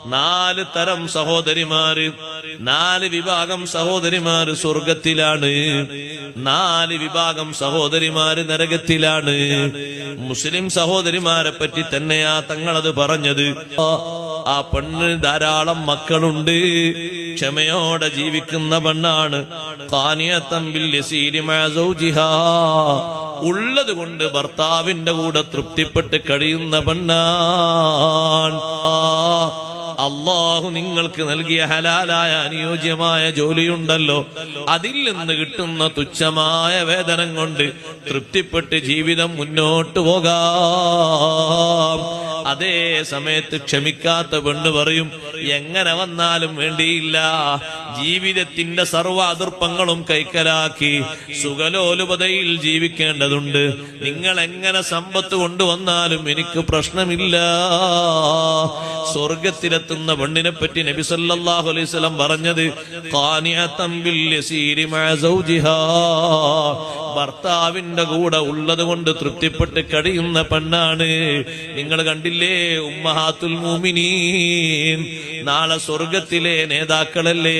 4 തരം സഹോദരിമാര്, 4 വിഭാഗം സഹോദരിമാര് സ്വർഗത്തിലാണ്, 4 വിഭാഗം സഹോദരിമാര് നരകത്തിലാണ്. മുസ്ലിം സഹോദരിമാരെ പറ്റി തന്നെയാ തങ്ങളത് പറഞ്ഞത്. ആ പെണ്ണിന് ധാരാളം മക്കളുണ്ട്, ക്ഷമയോടെ ജീവിക്കുന്ന പെണ്ണാണ്. ഖാനിയത്തൻ ബിൽ യസീരി മഅ സൗജിഹാ, ഉള്ളത് കൊണ്ട് ഭർത്താവിന്റെ കൂടെ തൃപ്തിപ്പെട്ട് കഴിയുന്ന പെണ്ണാണ്. അള്ളാഹു നിങ്ങൾക്ക് നൽകിയ ഹലാലായ അനുയോജ്യമായ ജോലിയുണ്ടല്ലോ, അതിൽ നിന്ന് കിട്ടുന്ന തുച്ഛമായ വേതനം കൊണ്ട് തൃപ്തിപ്പെട്ട് ജീവിതം മുന്നോട്ട് പോകാം. അതേ സമയത്ത് ക്ഷമിക്കാത്ത പെണ്ണ് പറയും, എങ്ങനെ വന്നാലും വേണ്ടിയില്ല, ജീവിതത്തിന്റെ സർവ്വ അതിർപ്പങ്ങളും കൈക്കലാക്കി സുഖലോലുപതയിൽ ജീവിക്കേണ്ടതുണ്ട്, നിങ്ങൾ എങ്ങനെ സമ്പത്ത് കൊണ്ടുവന്നാലും എനിക്ക് പ്രശ്നമില്ല. സ്വർഗത്തിലെത്തുന്ന പെണ്ണിനെ പറ്റി നബി സല്ലല്ലാഹു അലൈഹി വസല്ലം പറഞ്ഞത് ഖാനിഅത്തൻ ബിൽ യസീരി മഅ സൗജിഹാ, ഭർത്താവിന്റെ കൂടെ ഉള്ളത് കൊണ്ട് തൃപ്തിപ്പെട്ട് കഴിയുന്ന പെണ്ണാണ്. നിങ്ങൾ കണ്ടില്ലേ ഉമ്മഹാത്തുൽ മുഅ്മിനീൻ, നാളെ സ്വർഗത്തിലെ നേതാക്കളല്ലേ